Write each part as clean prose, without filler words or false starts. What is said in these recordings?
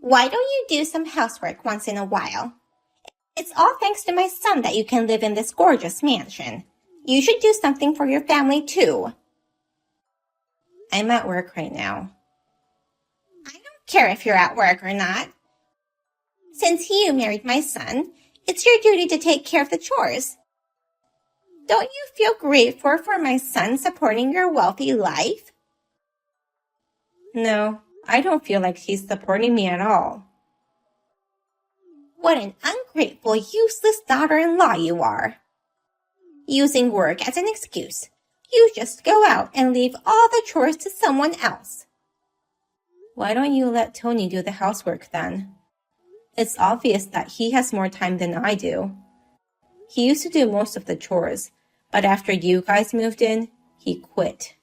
Why don't you do some housework once in a while? It's all thanks to my son that you can live in this gorgeous mansion. You should do something for your family too. I'm at work right now. I don't care if you're at work or not. Since you married my son, it's your duty to take care of the chores. Don't you feel grateful for my son supporting your wealthy life? No, I don't feel like he's supporting me at all. What an ungrateful, useless daughter-in-law you are. Using work as an excuse, you just go out and leave all the chores to someone else. Why don't you let Tony do the housework then? It's obvious that he has more time than I do. He used to do most of the chores, but after you guys moved in, he quit.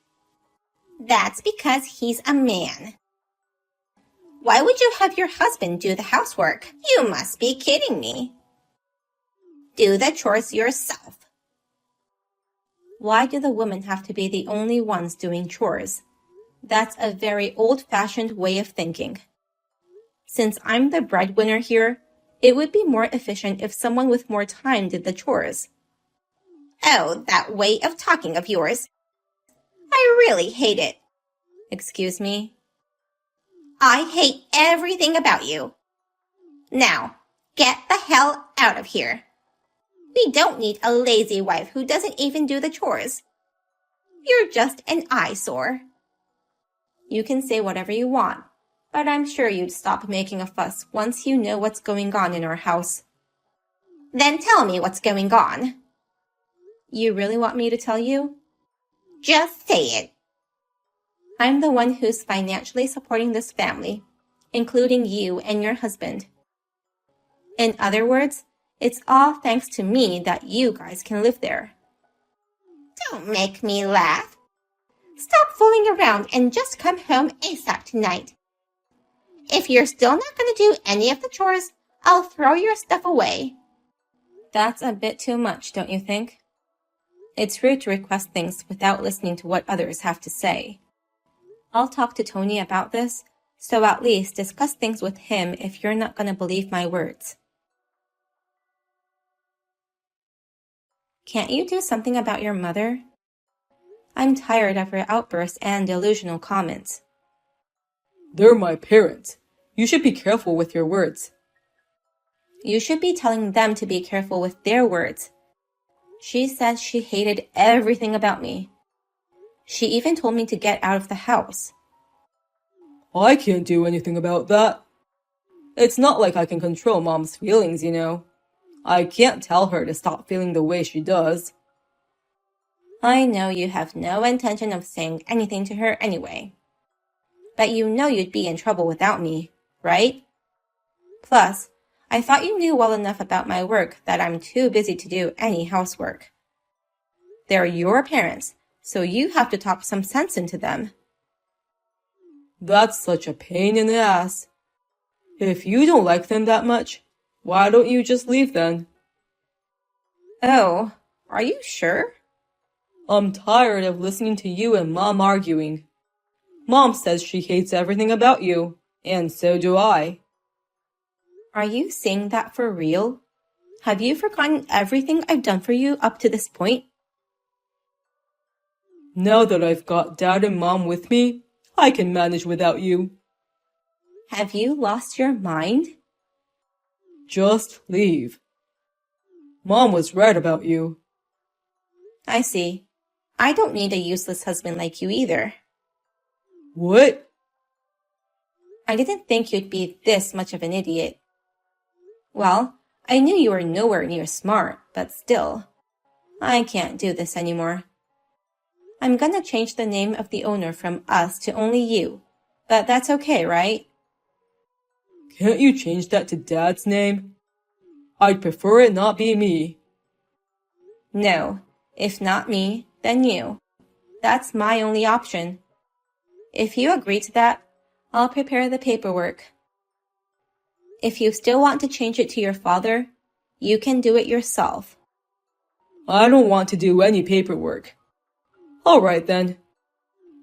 That's because he's a man. Why would you have your husband do the housework? You must be kidding me. Do the chores yourself. Why do the women have to be the only ones doing chores? That's a very old-fashioned way of thinking. Since I'm the breadwinner here, it would be more efficient if someone with more time did the chores. Oh, that way of talking of yours. I really hate it. Excuse me? I hate everything about you. Now, get the hell out of here. We don't need a lazy wife who doesn't even do the chores. You're just an eyesore. You can say whatever you want, but I'm sure you'd stop making a fuss once you know what's going on in our house. Then tell me what's going on. You really want me to tell you? Just say it. I'm the one who's financially supporting this family, including you and your husband. In other words, it's all thanks to me that you guys can live there. Don't make me laugh. Stop fooling around and just come home ASAP tonight. If you're still not going to do any of the chores, I'll throw your stuff away. That's a bit too much, don't you think? It's rude to request things without listening to what others have to say. I'll talk to Tony about this, so at least discuss things with him if you're not going to believe my words. Can't you do something about your mother? I'm tired of her outbursts and delusional comments. They're my parents. You should be careful with your words. You should be telling them to be careful with their words. She said she hated everything about me. She even told me to get out of the house. I can't do anything about that. It's not like I can control Mom's feelings, you know. I can't tell her to stop feeling the way she does. I know you have no intention of saying anything to her anyway. But you know you'd be in trouble without me, right? Plus, I thought you knew well enough about my work that I'm too busy to do any housework. They're your parents, so you have to talk some sense into them. That's such a pain in the ass. If you don't like them that much, why don't you just leave then? Oh, are you sure? I'm tired of listening to you and Mom arguing. Mom says she hates everything about you, and so do I. Are you saying that for real? Have you forgotten everything I've done for you up to this point? Now that I've got Dad and Mom with me, I can manage without you. Have you lost your mind? Just leave. Mom was right about you. I see. I don't need a useless husband like you either. What? I didn't think you'd be this much of an idiot. Well, I knew you were nowhere near smart, but still. I can't do this anymore. I'm gonna change the name of the owner from us to only you, but that's okay, right? Can't you change that to Dad's name? I'd prefer it not be me. No, if not me, then you. That's my only option. If you agree to that, I'll prepare the paperwork. If you still want to change it to your father, you can do it yourself. I don't want to do any paperwork. All right then.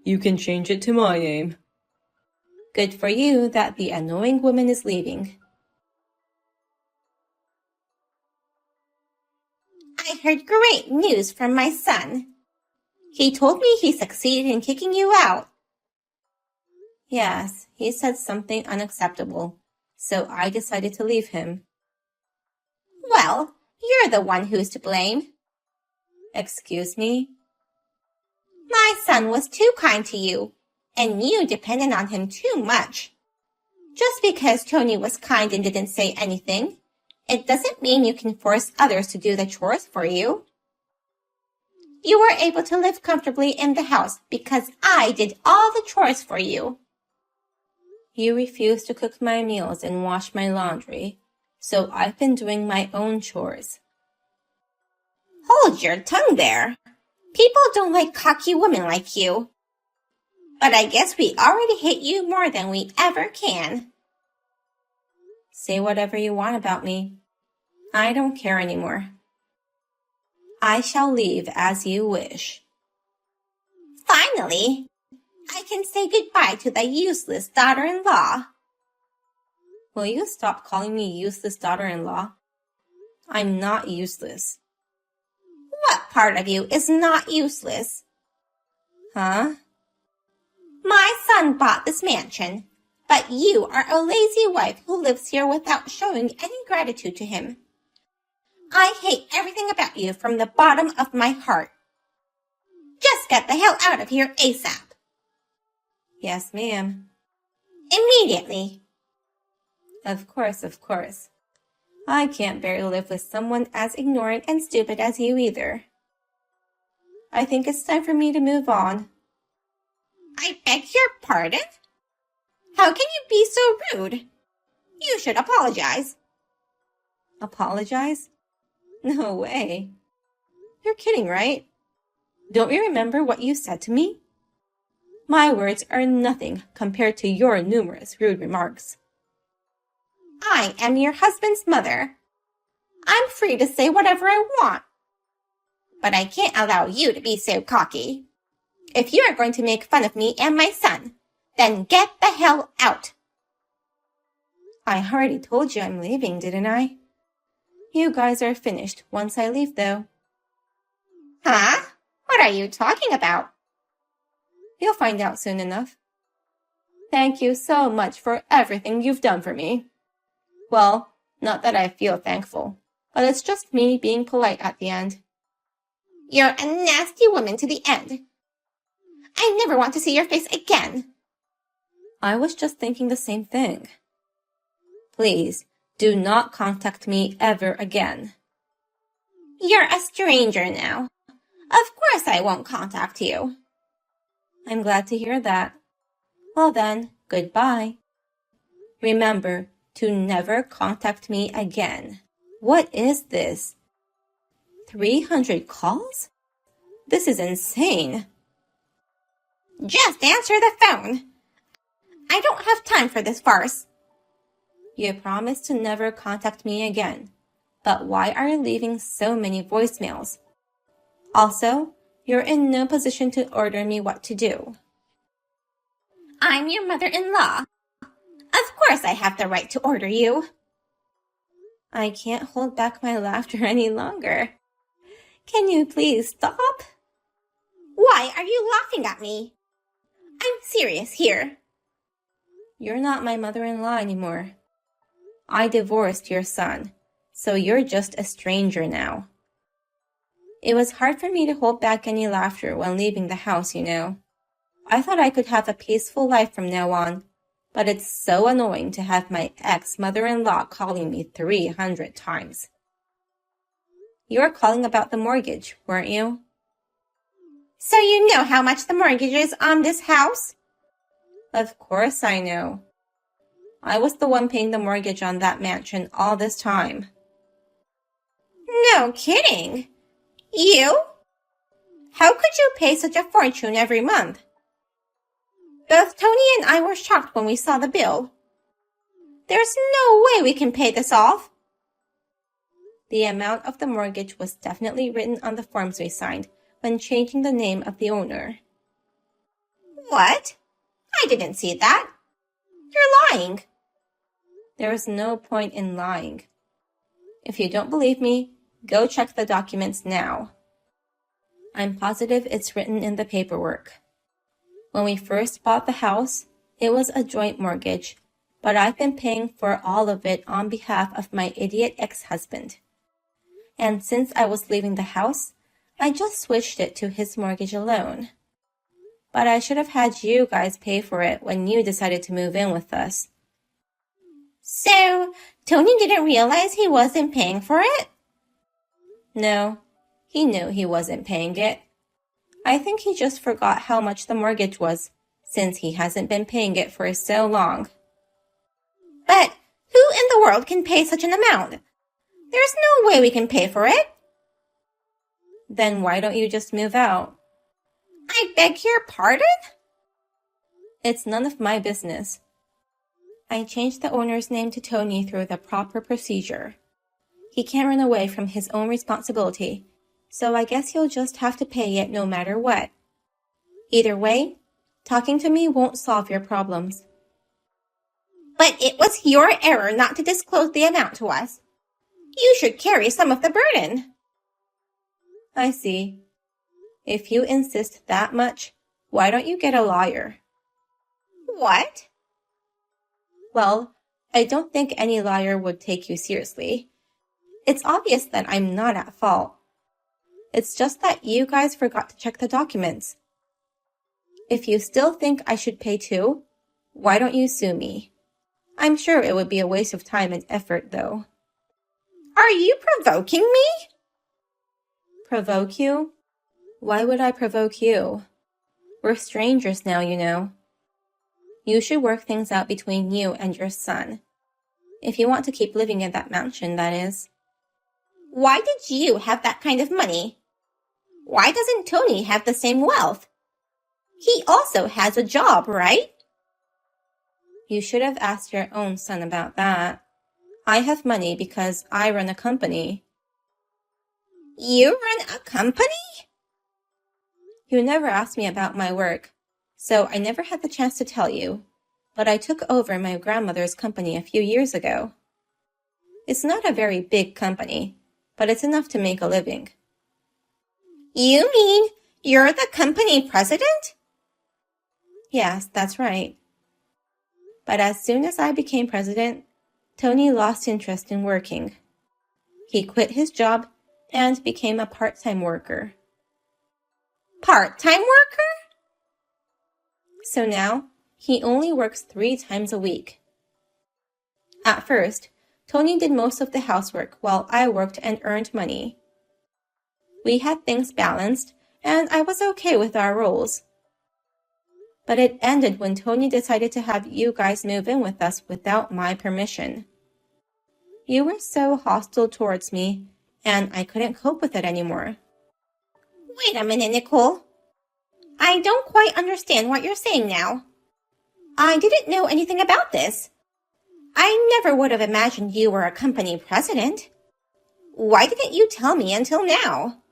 You can change it to my name. Good for you that the annoying woman is leaving. I heard great news from my son. He told me he succeeded in kicking you out. Yes, he said something unacceptable, so I decided to leave him. Well, you're the one who's to blame. Excuse me? My son was too kind to you, and you depended on him too much. Just because Tony was kind and didn't say anything, it doesn't mean you can force others to do the chores for you. You were able to live comfortably in the house because I did all the chores for you. You refuse to cook my meals and wash my laundry, so I've been doing my own chores. Hold your tongue there. People don't like cocky women like you. But I guess we already hate you more than we ever can. Say whatever you want about me. I don't care anymore. I shall leave as you wish. Finally, I can say goodbye to the useless daughter-in-law. Will you stop calling me useless daughter-in-law? I'm not useless. What part of you is not useless? Huh? My son bought this mansion, but you are a lazy wife who lives here without showing any gratitude to him. I hate everything about you from the bottom of my heart. Just get the hell out of here ASAP. Yes, ma'am. Immediately. Of course, of course. I can't bear to live with someone as ignorant and stupid as you either. I think it's time for me to move on. I beg your pardon? How can you be so rude? You should apologize. Apologize? No way. You're kidding, right? Don't you remember what you said to me? My words are nothing compared to your numerous rude remarks. I am your husband's mother. I'm free to say whatever I want. But I can't allow you to be so cocky. If you are going to make fun of me and my son, then get the hell out. I already told you I'm leaving, didn't I? You guys are finished once I leave, though. Huh? What are you talking about? You'll find out soon enough. Thank you so much for everything you've done for me. Well, not that I feel thankful, but it's just me being polite at the end. You're a nasty woman to the end. I never want to see your face again. I was just thinking the same thing. Please, do not contact me ever again. You're a stranger now. Of course I won't contact you. I'm glad to hear that. Well then, goodbye. Remember to never contact me again. What is this? 300 calls? This is insane. Just answer the phone. I don't have time for this farce. You promised to never contact me again. But why are you leaving so many voicemails? Also, you're in no position to order me what to do. I'm your mother-in-law. Of course I have the right to order you. I can't hold back my laughter any longer. Can you please stop? Why are you laughing at me? I'm serious here. You're not my mother-in-law anymore. I divorced your son, so you're just a stranger now. It was hard for me to hold back any laughter when leaving the house, you know. I thought I could have a peaceful life from now on, but it's so annoying to have my ex-mother-in-law calling me 300 times. You were calling about the mortgage, weren't you? So you know how much the mortgage is on this house? Of course I know. I was the one paying the mortgage on that mansion all this time. No kidding. You? How could you pay such a fortune every month? Both Tony and I were shocked when we saw the bill. There's no way we can pay this off. The amount of the mortgage was definitely written on the forms we signed when changing the name of the owner. What? I didn't see that. You're lying. There's no point in lying. If you don't believe me, go check the documents now. I'm positive it's written in the paperwork. When we first bought the house, it was a joint mortgage, but I've been paying for all of it on behalf of my idiot ex-husband. And since I was leaving the house, I just switched it to his mortgage alone. But I should have had you guys pay for it when you decided to move in with us. So, Tony didn't realize he wasn't paying for it? No, he knew he wasn't paying it. I think he just forgot how much the mortgage was, since he hasn't been paying it for so long. But who in the world can pay such an amount? There's no way we can pay for it. Then why don't you just move out? I beg your pardon? It's none of my business. I changed the owner's name to Tony through the proper procedure. He can't run away from his own responsibility, so I guess he'll just have to pay it no matter what. Either way, talking to me won't solve your problems. But it was your error not to disclose the amount to us. You should carry some of the burden. I see. If you insist that much, why don't you get a lawyer? What? Well, I don't think any lawyer would take you seriously. It's obvious that I'm not at fault. It's just that you guys forgot to check the documents. If you still think I should pay too, why don't you sue me? I'm sure it would be a waste of time and effort, though. Are you provoking me? Provoke you? Why would I provoke you? We're strangers now, you know. You should work things out between you and your son. If you want to keep living in that mansion, that is. Why did you have that kind of money? Why doesn't Tony have the same wealth? He also has a job, right? You should have asked your own son about that. I have money because I run a company. You run a company? You never asked me about my work, so I never had the chance to tell you, but I took over my grandmother's company a few years ago. It's not a very big company, but it's enough to make a living. You mean you're the company president? Yes, that's right. But as soon as I became president, Tony lost interest in working. He quit his job and became a part-time worker. Part-time worker? So now, he only works 3 times a week. At first, Tony did most of the housework while I worked and earned money. We had things balanced, and I was okay with our roles. But it ended when Tony decided to have you guys move in with us without my permission. You were so hostile towards me, and I couldn't cope with it anymore. Wait a minute, Nicole. I don't quite understand what you're saying now. I didn't know anything about this. I never would have imagined you were a company president. Why didn't you tell me until now?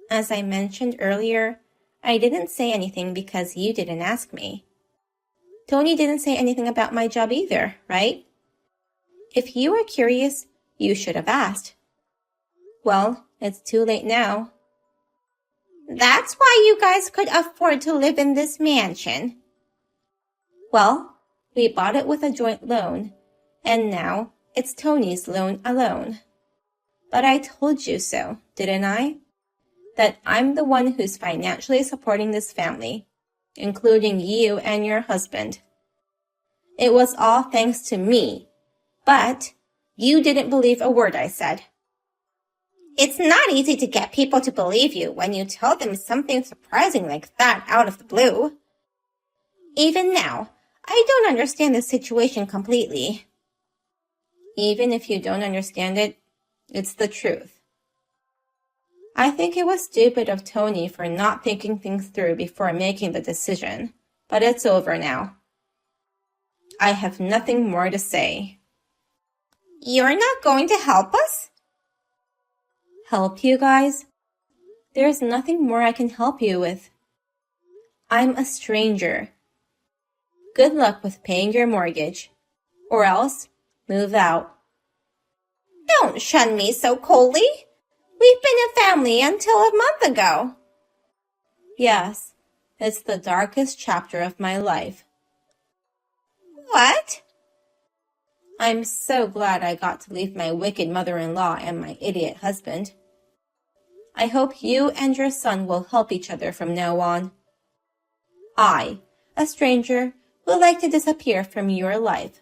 As I mentioned earlier, I didn't say anything because you didn't ask me. Tony didn't say anything about my job either, right? If you were curious, you should have asked. Well, it's too late now. That's why you guys could afford to live in this mansion. Well, we bought it with a joint loan, and now it's Tony's loan alone. But I told you so, didn't I? That I'm the one who's financially supporting this family, including you and your husband. It was all thanks to me, but you didn't believe a word I said. It's not easy to get people to believe you when you tell them something surprising like that out of the blue. Even now, I don't understand the situation completely. Even if you don't understand it, it's the truth. I think it was stupid of Tony for not thinking things through before making the decision, but it's over now. I have nothing more to say. You're not going to help us? Help you guys? There's nothing more I can help you with. I'm a stranger. Good luck with paying your mortgage. Or else, move out. Don't shun me so coldly. We've been a family until a month ago. Yes, it's the darkest chapter of my life. What? I'm so glad I got to leave my wicked mother-in-law and my idiot husband. I hope you and your son will help each other from now on. I, a stranger, would like to disappear from your life.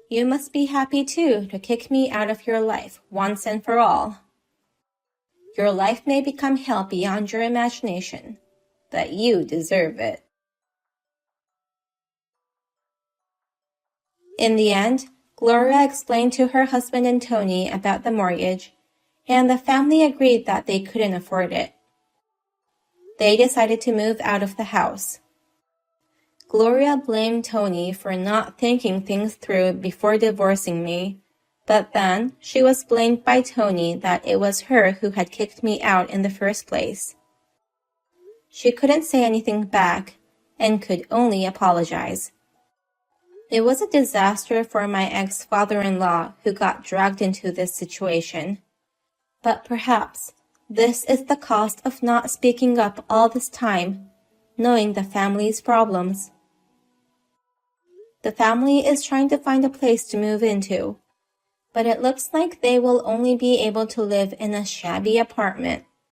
You must be happy too to kick me out of your life once and for all. Your life may become hell beyond your imagination, but you deserve it. In the end, Gloria explained to her husband and Tony about the mortgage, and the family agreed that they couldn't afford it. They decided to move out of the house. Gloria blamed Tony for not thinking things through before divorcing me, but then she was blamed by Tony that it was her who had kicked me out in the first place. She couldn't say anything back and could only apologize. It was a disaster for my ex-father-in-law who got dragged into this situation. But perhaps this is the cost of not speaking up all this time, knowing the family's problems. The family is trying to find a place to move into, but it looks like they will only be able to live in a shabby apartment.